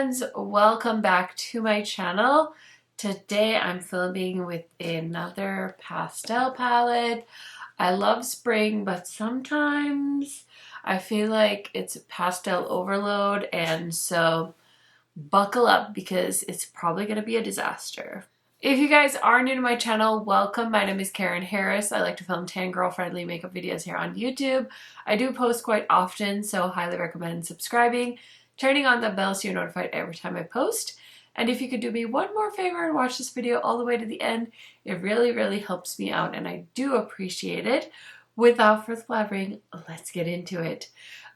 friends, welcome back to my channel. Today I'm filming with another pastel palette. I love spring, but sometimes I feel like it's pastel overload, and so buckle up because it's probably going to be a disaster. If you guys are new to my channel, welcome. My name is KARENHARRIS. I like to film tan girl friendly makeup videos here on YouTube. I do post quite often, so highly recommend subscribing, turning on the bell so you're notified every time I post. And if you could do me one more favor and watch this video all the way to the end, it really helps me out and I do appreciate it. Without further blabbering, let's get into it.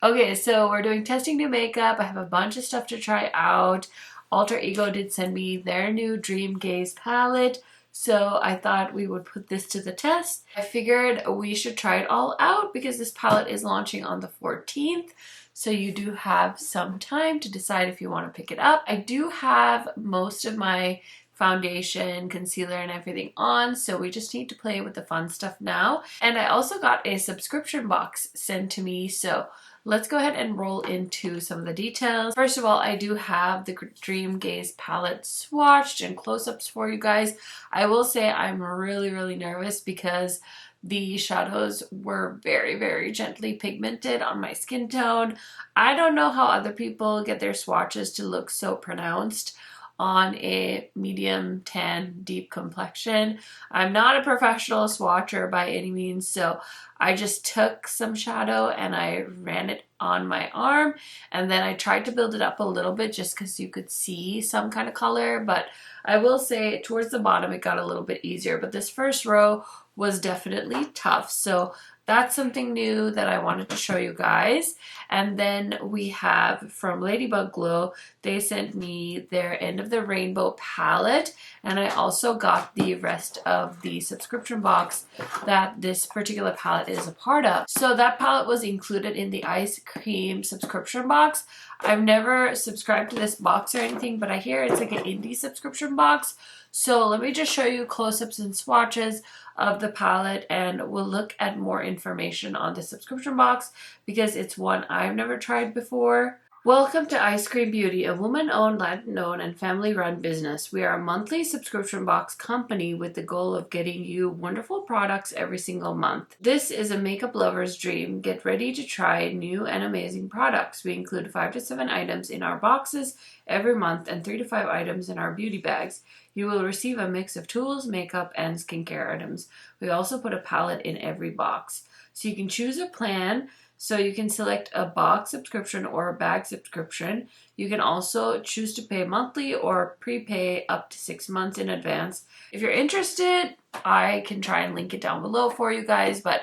Okay, so we're doing testing new makeup. I have a bunch of stuff to try out. Alter Ego did send me their new Dreamgaze palette, so I thought we would put this to the test. I figured we should try it all out because this palette is launching on the 14th, so you do have some time to decide if you want to pick it up. I do have most of my foundation, concealer, and everything on, so we just need to play with the fun stuff now. And I also got a subscription box sent to me, so let's go ahead and roll into some of the details. First of all, I do have the Dreamgaze palette swatched and close-ups for you guys. I will say I'm really nervous because the shadows were very gently pigmented on my skin tone. I don't know how other people get their swatches to look so pronounced on a medium tan deep complexion. I'm not a professional swatcher by any means, so I just took some shadow and I ran it on my arm, and then I tried to build it up a little bit just because you could see some kind of color. But I will say towards the bottom it got a little bit easier, but this first row was definitely tough, so that's something new that I wanted to show you guys. And then we have from Ladybug Glow, they sent me their End of the Rainbow palette, and I also got the rest of the subscription box that this particular palette is a part of. So that palette was included in the Eyescream Subscription Box. I've never subscribed to this box or anything, but I hear it's like an indie subscription box. So let me just show you close-ups and swatches of the palette, and we'll look at more information on the subscription box because it's one I've never tried before. Welcome to Ice Cream Beauty, a woman-owned, Latin-owned, and family-run business. We are a monthly subscription box company with the goal of getting you wonderful products every single month. This is a makeup lover's dream. Get ready to try new and amazing products. We include 5 to 7 items in our boxes every month and 3 to 5 items in our beauty bags. You will receive a mix of tools, makeup, and skincare items. We also put a palette in every box. So you can choose a plan. So you can select a box subscription or a bag subscription. You can also choose to pay monthly or prepay up to 6 months in advance. If you're interested, I can try and link it down below for you guys, but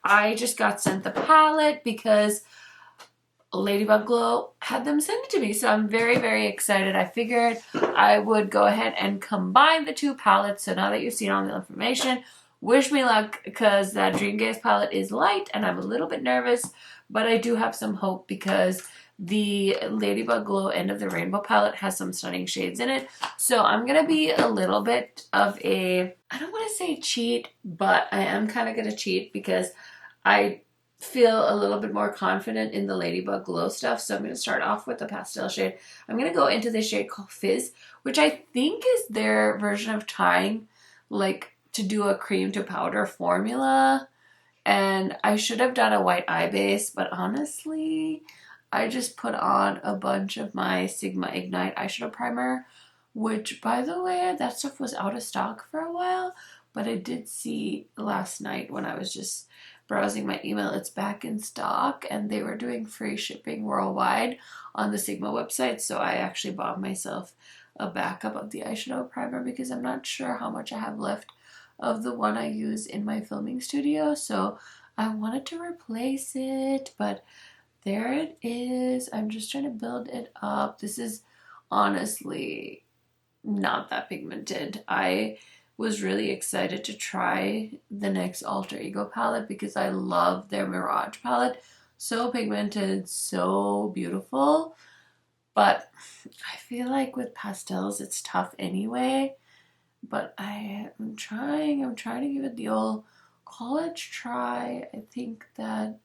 I just got sent the palette because Ladybug Glow had them send it to me, so I'm very excited. I figured I would go ahead and combine the two palettes. So now that you've seen all the information, wish me luck because that Dreamgaze palette is light and I'm a little bit nervous, but I do have some hope because the Ladybug Glow End of the Rainbow palette has some stunning shades in it. So I'm going to be a little bit of a, I don't want to say cheat, but I am kind of going to cheat because I feel a little bit more confident in the Ladybug Glow stuff. So I'm going to start off with the pastel shade. I'm going to go into this shade called Fizz, which I think is their version of trying like to do a cream to powder formula. And I should have done a white eye base, but honestly I just put on a bunch of my Sigma Ignite eyeshadow primer, which by the way that stuff was out of stock for a while, but I did see last night when I was just browsing my email it's back in stock and they were doing free shipping worldwide on the Sigma website. So I actually bought myself a backup of the eyeshadow primer because I'm not sure how much I have left of the one I use in my filming studio, so I wanted to replace it, but there it is. I'm just trying to build it up. This is honestly not that pigmented. I was really excited to try the next Alter Ego palette because I love their Mirage palette. So pigmented, so beautiful, but I feel like with pastels it's tough anyway. But I am trying to give it the old college try. I think that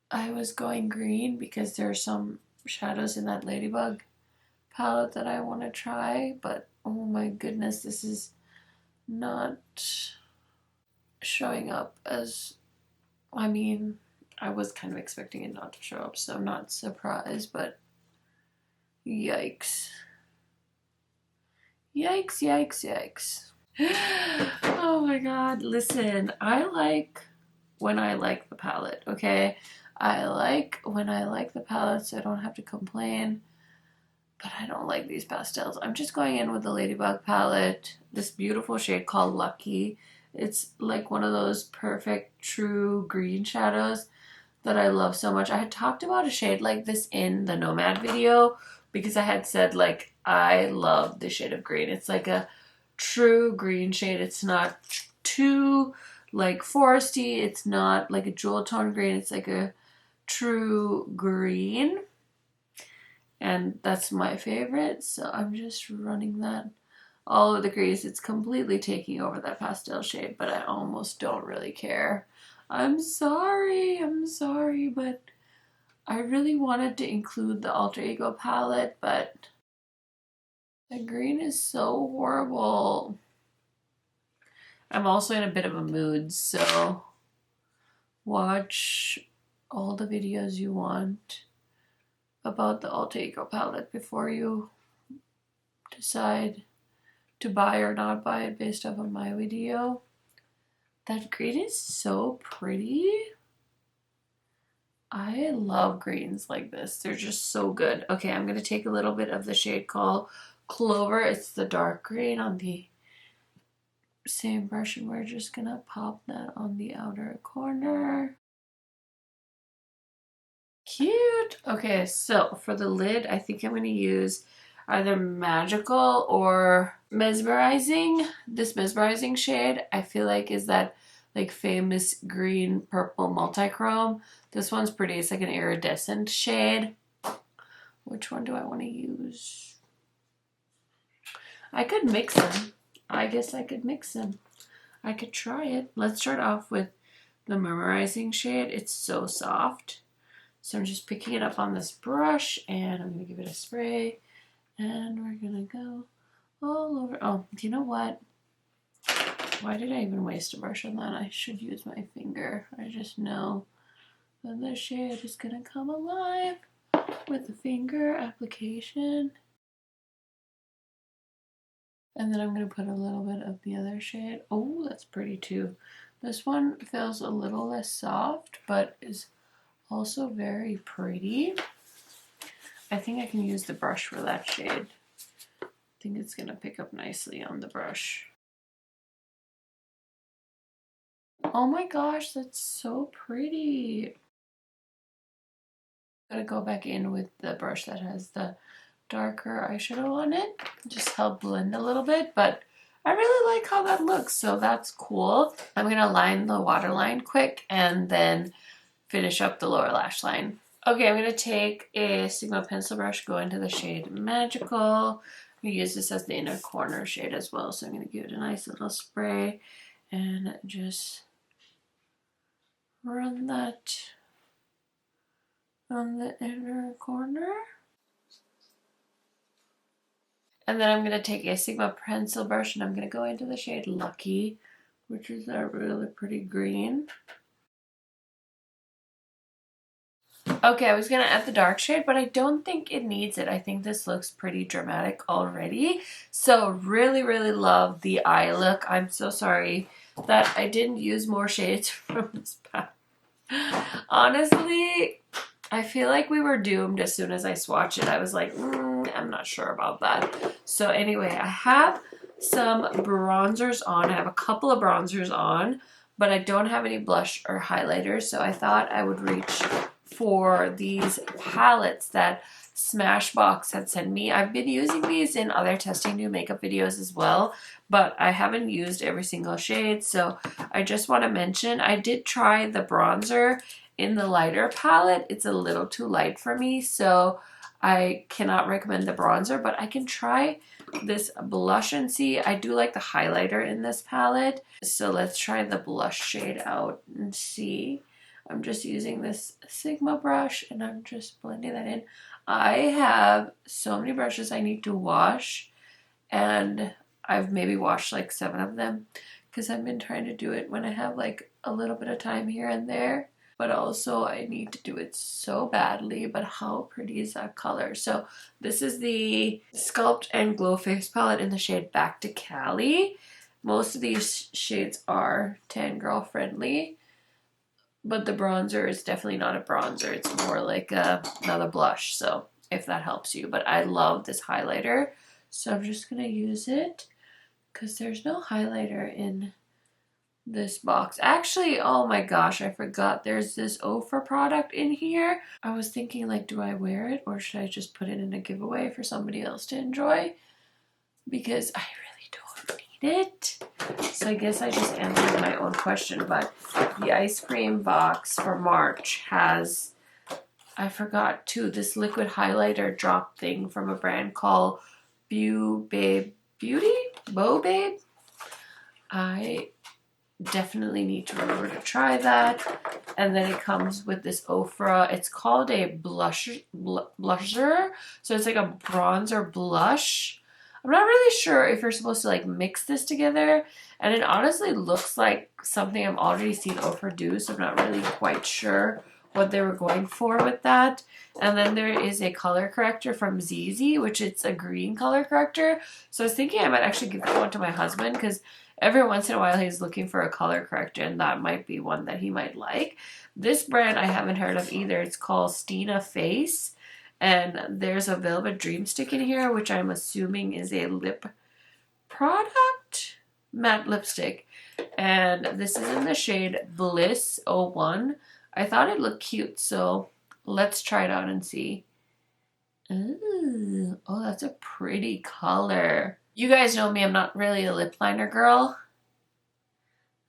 I was going green because there are some shadows in that Ladybug palette that I want to try, but oh my goodness, this is not showing up as, I mean, I was kind of expecting it not to show up, so I'm not surprised, but yikes. Yikes, yikes, yikes. Oh my god, listen, I like when I like the palette, okay? I like when I like the palette so I don't have to complain, but I don't like these pastels. I'm just going in with the Ladybug palette, this beautiful shade called Lucky. It's like one of those perfect true green shadows that I love so much. I had talked about a shade like this in the Nomad video because I had said like I love this shade of green. It's like a true green shade. It's not too like foresty. It's not like a jewel tone green. It's like a true green. And that's my favorite. So I'm just running that all over the crease. It's completely taking over that pastel shade, but I almost don't really care. I'm sorry, but I really wanted to include the Alter Ego palette, but the green is so horrible. I'm also in a bit of a mood, so watch all the videos you want about the Alter Ego palette before you decide to buy or not buy it based off of my video. That green is so pretty. I love greens like this. They're just so good. Okay, I'm going to take a little bit of the shade called Clover. It's the dark green on the same brush, and we're just going to pop that on the outer corner. Cute. Okay, so for the lid, I think I'm going to use either Magical or Mesmerizing. This Mesmerizing shade, I feel like, is that like famous green purple multi-chrome. This one's pretty. It's like an iridescent shade. Which one do I want to use? I could mix them. I guess I could mix them. I could try it. Let's start off with the Memorizing shade. It's so soft. So I'm just picking it up on this brush and I'm going to give it a spray. And we're going to go all over. Oh, do you know what? Why did I even waste a brush on that? I should use my finger. I just know that the shade is going to come alive with the finger application. And then I'm going to put a little bit of the other shade. Oh, that's pretty too. This one feels a little less soft, but is also very pretty. I think I can use the brush for that shade. I think it's going to pick up nicely on the brush. Oh my gosh, that's so pretty. I'm going to go back in with the brush that has the darker eyeshadow on it. Just help blend a little bit, but I really like how that looks, so that's cool. I'm going to line the waterline quick and then finish up the lower lash line. Okay, I'm going to take a Sigma pencil brush, go into the shade Magical. I'm going to use this as the inner corner shade as well, so I'm going to give it a nice little spray and just run that on the inner corner. And then I'm going to take a Sigma pencil brush and I'm going to go into the shade Lucky, which is a really pretty green. Okay, I was going to add the dark shade, but I don't think it needs it. I think this looks pretty dramatic already. So really, really love the eye look. I'm so sorry that I didn't use more shades from this palette. Honestly, I feel like we were doomed as soon as I swatched it. I was like, I'm not sure about that. So anyway, I have some bronzers on. I have a couple of bronzers on, but I don't have any blush or highlighters. So I thought I would reach for these palettes that Smashbox had sent me. I've been using these in other testing new makeup videos as well, but I haven't used every single shade. So I just want to mention, I did try the bronzer in the lighter palette. It's a little too light for me, so I cannot recommend the bronzer, but I can try this blush and see. I do like the highlighter in this palette, so let's try the blush shade out and see. I'm just using this Sigma brush and I'm just blending that in. I have so many brushes I need to wash, and I've maybe washed like 7 of them because I've been trying to do it when I have like a little bit of time here and there. But also I need to do it so badly. But how pretty is that color? So this is the Sculpt and Glow Face palette in the shade Back to Cali. Most of these shades are tan girl friendly, but the bronzer is definitely not a bronzer. It's more like another blush, so if that helps you. But I love this highlighter, so I'm just going to use it because there's no highlighter in this box. Actually, oh my gosh, I forgot there's this OFRA product in here. I was thinking, like, do I wear it or should I just put it in a giveaway for somebody else to enjoy? Because I really don't need it. So I guess I just answered my own question. But the ice cream box for March has, I forgot too, this liquid highlighter drop thing from a brand called Beaute? I definitely need to remember to try that. And then it comes with this OFRA. It's called a blusher. So it's like a bronzer blush. I'm not really sure if you're supposed to like mix this together. And it honestly looks like something I've already seen OFRA do. So I'm not really quite sure what they were going for with that. And then there is a color corrector from ZZ, which it's a green color corrector. So I was thinking I might actually give that one to my husband because every once in a while he's looking for a color corrector and that might be one that he might like. This brand I haven't heard of either. It's called Stina Face. And there's a Velvet Dream Stick in here, which I'm assuming is a lip product? Matte lipstick. And this is in the shade Bliss 01. I thought it looked cute, so let's try it out and see. Ooh, oh, that's a pretty color. You guys know me, I'm not really a lip liner girl.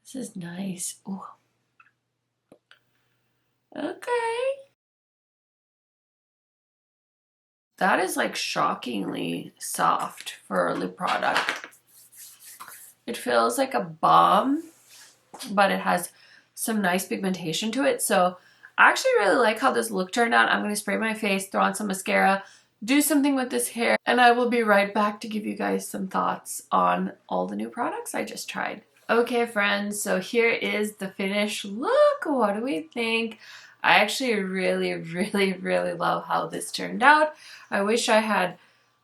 This is nice. Ooh. Okay. That is like shockingly soft for a lip product. It feels like a balm, but it has some nice pigmentation to it. So I actually really like how this look turned out. I'm going to spray my face, throw on some mascara, do something with this hair, and I will be right back to give you guys some thoughts on all the new products I just tried. Okay, friends, so here is the finished look. What do we think? I actually really love how this turned out. I wish I had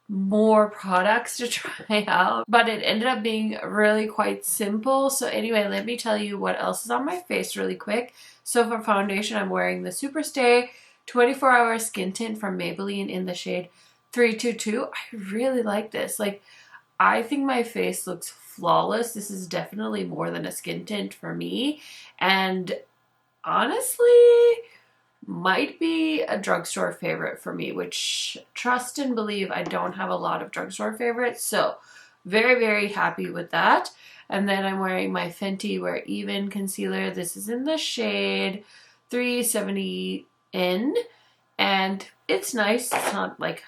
more products to try out, but it ended up being really quite simple. So anyway, let me tell you what else is on my face really quick. So for foundation, I'm wearing the Superstay 24-hour skin tint from Maybelline in the shade 322. I really like this. Like, I think my face looks flawless. This is definitely more than a skin tint for me, and honestly might be a drugstore favorite for me, which, trust and believe, I don't have a lot of drugstore favorites, so very happy with that. And then I'm wearing my Fenty Wear Even concealer. This is in the shade 370N, and it's nice. It's not like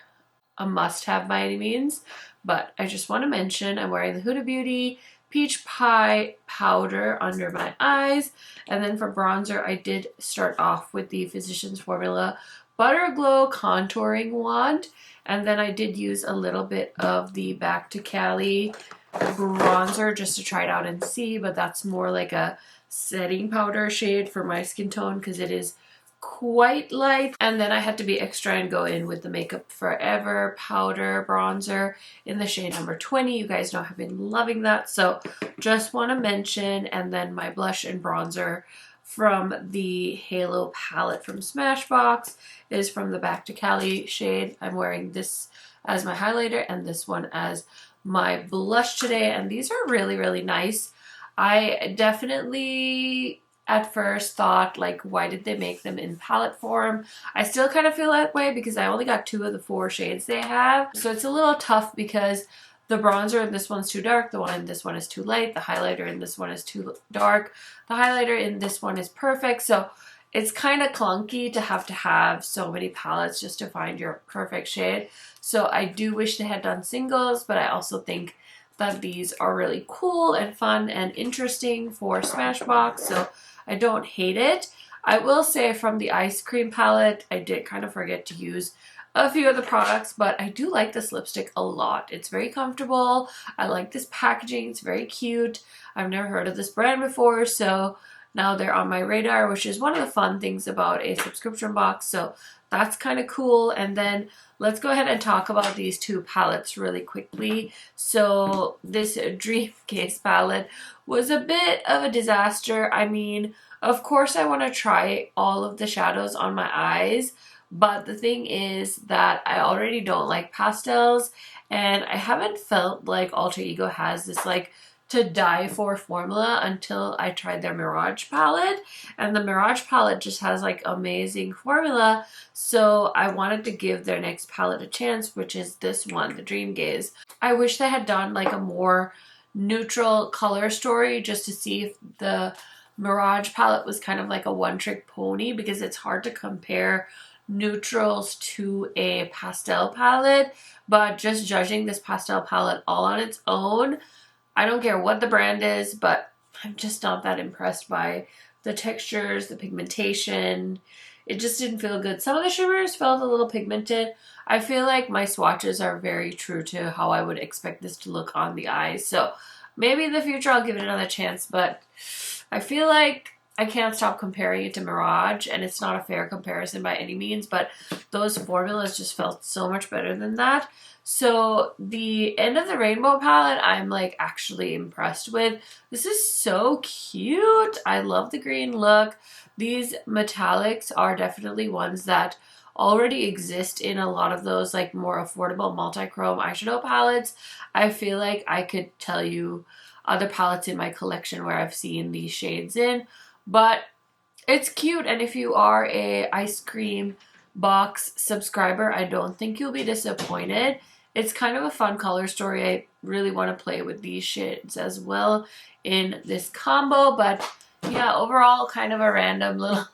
a must-have by any means, but I just want to mention I'm wearing the Huda Beauty Peach Pie powder under my eyes. And then for bronzer, I did start off with the Physicians Formula Butter Glow Contouring Wand. And then I did use a little bit of the Back to Cali bronzer just to try it out and see. But that's more like a setting powder shade for my skin tone because it is quite light. And then I had to be extra and go in with the Makeup Forever powder bronzer in the shade number 20. You guys know I've been loving that, so just want to mention. And then my blush and bronzer from the Halo palette from Smashbox is from the Back to Cali shade. I'm wearing this as my highlighter and this one as my blush today, and these are really nice. I definitely at first thought, like, why did they make them in palette form? I still kind of feel that way because I only got 2 of the 4 shades they have. So it's a little tough because the bronzer in this one's too dark, the one in this one is too light, the highlighter in this one is too dark, the highlighter in this one is perfect. So it's kind of clunky to have so many palettes just to find your perfect shade. So I do wish they had done singles, but I also think that these are really cool and fun and interesting for Smashbox. So I don't hate it. I will say from the ice cream palette, I did kind of forget to use a few of the products, but I do like this lipstick a lot. It's very comfortable. I like this packaging. It's very cute. I've never heard of this brand before, so now they're on my radar, which is one of the fun things about a subscription box. So that's kind of cool. And then let's go ahead and talk about these two palettes really quickly. So this Dreamgaze palette was a bit of a disaster. I mean, of course I want to try all of the shadows on my eyes, but the thing is that I already don't like pastels, and I haven't felt like Alter Ego has this like to die for formula until I tried their Mirage palette, and the Mirage palette just has like amazing formula, so I wanted to give their next palette a chance, which is this one, the Dreamgaze. I wish they had done like a more neutral color story just to see if the Mirage palette was kind of like a one-trick pony, because it's hard to compare neutrals to a pastel palette, but just judging this pastel palette all on its own, I don't care what the brand is, but I'm just not that impressed by the textures, the pigmentation. It just didn't feel good. Some of the shimmers felt a little pigmented. I feel like my swatches are very true to how I would expect this to look on the eyes. So maybe in the future I'll give it another chance, but I feel like I can't stop comparing it to Mirage, and it's not a fair comparison by any means, but those formulas just felt so much better than that. So the End of the Rainbow palette, I'm like actually impressed with. This is so cute. I love the green look. These metallics are definitely ones that already exist in a lot of those like more affordable multi-chrome eyeshadow palettes. I feel like I could tell you other palettes in my collection where I've seen these shades in, but it's cute. And if you are a Eyescream Box subscriber, I don't think you'll be disappointed. It's kind of a fun color story. I really want to play with these shades as well in this combo, but yeah, overall kind of a random little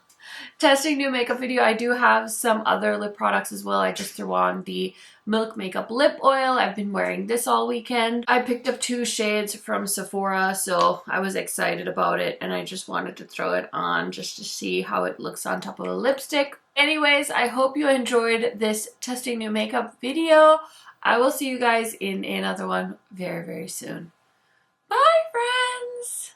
testing new makeup video. I do have some other lip products as well. I just threw on the Milk Makeup Lip Oil. I've been wearing this all weekend. I picked up 2 shades from Sephora, so I was excited about it, and I just wanted to throw it on just to see how it looks on top of a lipstick. Anyways, I hope you enjoyed this testing new makeup video. I will see you guys in another one very, very soon. Bye, friends!